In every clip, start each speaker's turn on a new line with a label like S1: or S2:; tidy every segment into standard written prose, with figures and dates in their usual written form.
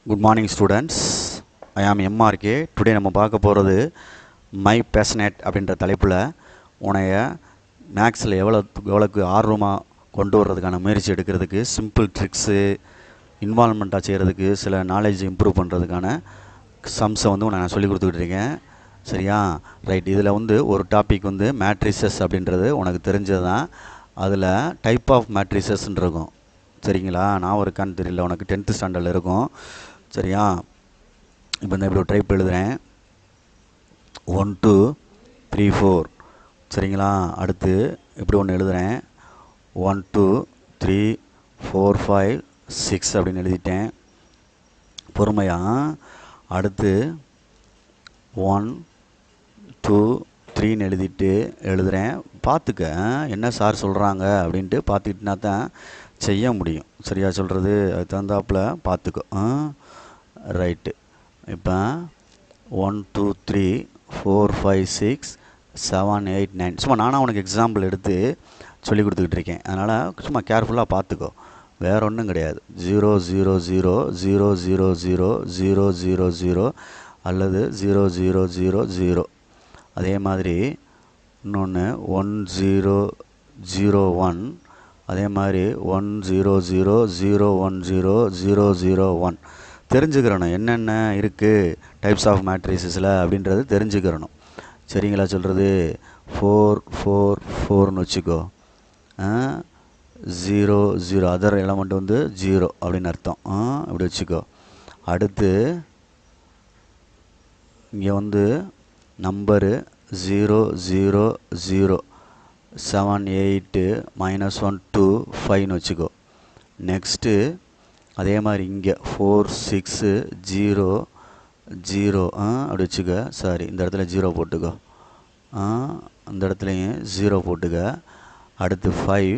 S1: Good morning students. ஐ ஆம் MRK. Today நம்ம பார்க்க போகிறது மை பேஷனேட் அப்படின்ற தலைப்பில் உனைய மேக்ஸில் எவ்வளோக்கு ஆர்வமாக கொண்டு வர்றதுக்கான முயற்சி எடுக்கிறதுக்கு சிம்பிள் ட்ரிக்ஸு இன்வால்மெண்ட்டாக செய்கிறதுக்கு சில நாலேஜ் இம்ப்ரூவ் பண்ணுறதுக்கான சம்ஸை நான் சொல்லி கொடுத்துக்கிட்டு இருக்கேன். சரியா? ரைட். இதில் ஒரு டாபிக் மேட்ரிசஸ் அப்படின்றது உனக்கு தெரிஞ்சது தான். அதில் டைப் ஆஃப் மேட்ரிசஸ்ன்னு இருக்கும். சரிங்களா? நான் இருக்கான்னு தெரியல, உனக்கு 10th ஸ்டாண்டர்டில் இருக்கும். சரியா? இப்போ இப்படி ஒரு டைப் எழுதுகிறேன், 1 2 3 4. சரிங்களா? அடுத்து இப்படி ஒன்று எழுதுகிறேன், 1 2 3 4 5 6 அப்படின்னு எழுதிட்டேன் பொறுமையாக. அடுத்து 1 2 3ன்னு எழுதிட்டு எழுதுகிறேன். பார்த்துக்க என்ன சார் சொல்கிறாங்க அப்படின்ட்டு பார்த்துக்கிட்டுனா தான் செய்ய முடியும். சரியா சொல்கிறது? அது தகுந்தாப்பில் பார்த்துக்கோ. ரைட்டு. இப்போ 1 2 3 4 5 6 7 8 9 சும்மா நானும் உனக்கு எக்ஸாம்பிள் எடுத்து சொல்லி கொடுத்துக்கிட்டு இருக்கேன். அதனால் சும்மா கேர்ஃபுல்லாக பார்த்துக்கோ, வேறு ஒன்றும் கிடையாது. 0 0 0 0 0 0 0 0 0 அல்லது 0 0 0 0. அதே மாதிரி இன்னொன்று 1 0 0 1, அதே மாதிரி 1 0 0 0 1 0 0 0 1. தெரிஞ்சுக்கிறணும் என்னென்ன இருக்குது டைப்ஸ் ஆஃப் மேட்ரிசஸில் அப்படின்றது தெரிஞ்சுக்கிறணும். சரிங்களா சொல்கிறது? 4 4 4ன்னு வச்சுக்கோ. 0 0 அதர் எலமெண்ட் 0 அப்படின்னு அர்த்தம். இப்படி வச்சுக்கோ. அடுத்து இங்கே நம்பரு 0 0 0 7 8 -1 2 5ன்னு வச்சுக்கோ. நெக்ஸ்ட்டு அதே மாதிரி இங்கே 4 6 0 0 அப்படி வச்சுக்க. சாரி, இந்த இடத்துல 0 போட்டுக்கோ. அந்த இடத்துலையும் 0 போட்டுக்க. அடுத்து 5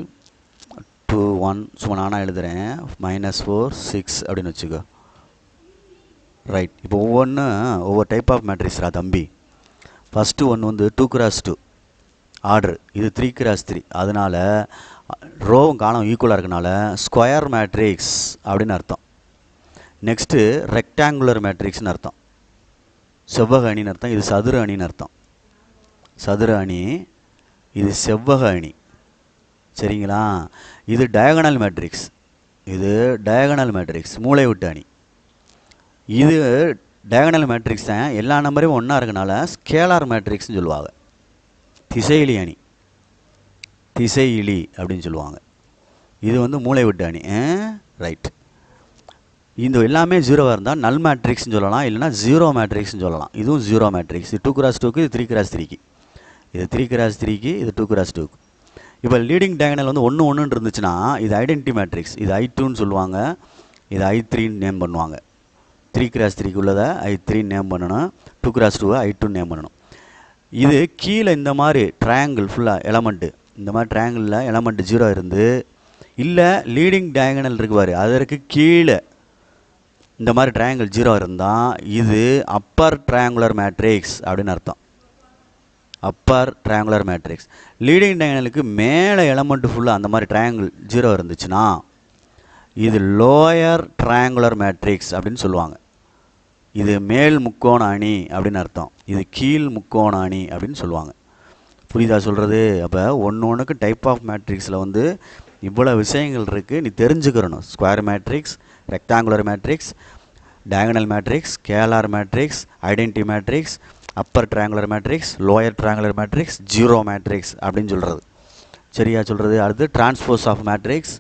S1: 2 1 சும்மா நானாக எழுதுகிறேன், -4 6 அப்படின்னு வச்சுக்கோ. ரைட். இப்போ ஒவ்வொரு டைப் ஆஃப் மேட்ரிக்ஸ்ரா தம்பி. ஃபஸ்ட்டு ஒன்று 2 x 2 ஆர்டர், இது 3 x 3. அதனால் ரோவும் காலம் ஈக்குவலாக இருக்கனால ஸ்கொயர் மேட்ரிக்ஸ் அப்படின்னு அர்த்தம். நெக்ஸ்ட்டு ரெக்டாங்குலர் மேட்ரிக்ஸ்னு அர்த்தம். செவ்வக அணின்னு அர்த்தம். இது சதுர அணின்னு அர்த்தம். சதுர அணி, இது செவ்வக அணி. சரிங்களா? இது டயகனல் மேட்ரிக்ஸ். இது டயகனல் மேட்ரிக்ஸ், மூளை விட்டு அணி. இது டயகனல் மேட்ரிக்ஸ் தான். எல்லா நம்பரையும் ஒன்றா இருக்கனால ஸ்கேலார் மேட்ரிக்ஸ்னு சொல்லுவாங்க. திசையிலி அணி, திசையிலி அப்படின்னு சொல்லுவாங்க. இது மூளை விட்டு அணி. ரைட். இந்த எல்லாமே 0வாக இருந்தால் நல் மேட்ரிக்ஸ்னு சொல்லலாம், இல்லைனா 0 மேட்ரிக்ஸ்னு சொல்லலாம். இதுவும் 0 மேட்ரிக்ஸ். இது 2 x 2க்கு, இது 3 x 3க்கு. இது 3 x 3க்கு, இது 2 x 2க்கு. இப்போ லீடிங் டயகனல் 1 1ன்னு இருந்துச்சுன்னா இது ஐடென்டி மேட்ரிக்ஸ். இது I2ன்னு சொல்லுவாங்க, இது I3ன்னு நேம் பண்ணுவாங்க. 3 x 3க்கு உள்ளதை I3 நேம் பண்ணணும், 2 x 2 I2 நேம் பண்ணணும். இது கீழே இந்த மாதிரி ட்ரையாங்கிள் ஃபுல்லாக எலமெண்ட்டு, இந்த மாதிரி ட்ரையாங்கிளில் எலமெண்ட்டு 0 இருந்து, இல்லை லீடிங் டயகனல் இருக்கு பாரு, அதற்கு கீழே இந்த மாதிரி ட்ரையாங்கிள் 0 இருந்தால் இது அப்பர் ட்ரையாங்குலர் மேட்ரிக்ஸ் அப்படின்னு அர்த்தம். Upper triangular matrix. லீடிங் டயகனலுக்கு மேலே எலமெண்ட்டு ஃபுல்லாக அந்த மாதிரி ட்ரையாங்கிள் 0 இருந்துச்சுன்னா இது லோயர் ட்ரையாங்குலர் மேட்ரிக்ஸ் அப்படின்னு சொல்லுவாங்க. இது மேல் முக்கோண அணி அப்படின்னு அர்த்தம். இது கீழ் முக்கோண அணி அப்படின்னு சொல்லுவாங்க. புரியுதா சொல்கிறது? அப்போ ஒன்றுக்கு டைப் ஆஃப் மேட்ரிக்ஸில் இவ்வளோ விஷயங்கள் இருக்குது, நீ தெரிஞ்சுக்கிறணும். Square matrix, rectangular matrix, diagonal matrix, scalar matrix, identity matrix, upper triangular matrix, lower triangular matrix, 0 matrix அப்படின்னு சொல்கிறது. சரியா சொல்கிறது? அடுத்து டிரான்ஸ்போஸ் ஆஃப் மேட்ரிக்ஸ்.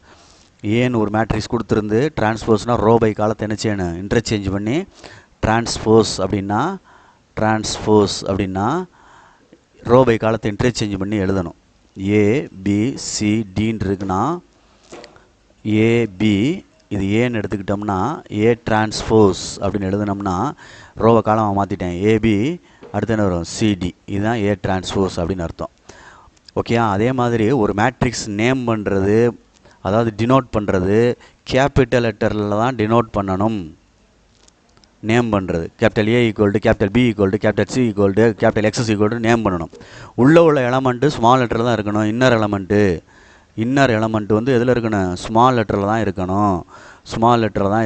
S1: ஏன்னு ஒரு மேட்ரிக்ஸ் கொடுத்துருந்து, டிரான்ஸ்போஸ்னால் ரோ பை காலத்தை என்ன செய்யணும், இன்டர்சேஞ்ச் பண்ணி டிரான்ஸ்போஸ் அப்படின்னா ரோ பை காலத்தை இன்டர்சேஞ்ச் பண்ணி எழுதணும். ஏ பி சி டின்னு இருக்குன்னா ஏபி, இது ஏன்னு எடுத்துக்கிட்டோம்னா ஏ டிரான்ஸ்போஸ் அப்படின்னு எழுதுனோம்னா ரோவை காலமாக மாற்றிட்டேன். ஏபி அடுத்து என்ன வரும், சிடி. இதுதான் ஏ டிரான்ஸ்போஸ் அப்படின்னு அர்த்தம். ஓகேயா? அதே மாதிரி ஒரு மேட்ரிக்ஸ் நேம் பண்ணுறது, அதாவது டினோட் பண்ணுறது கேபிட்டல் லெட்டரில் தான் டினோட் பண்ணணும். நேம் பண்ணுறது capital A equal to capital B equal to capital C equal to capital Xs equal to name பண்ணணும். உள்ள எலமெண்ட்டு ஸ்மால் லெட்டரில் தான் இருக்கணும். இன்னர் எலமெண்ட்டு எதில் இருக்கணும், ஸ்மால் லெட்டரில் தான்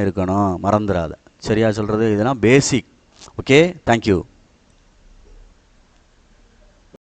S1: இருக்கணும். மறந்துடாத. சரியா சொல்கிறது? இதெல்லாம் பேசிக். Okay, thank you.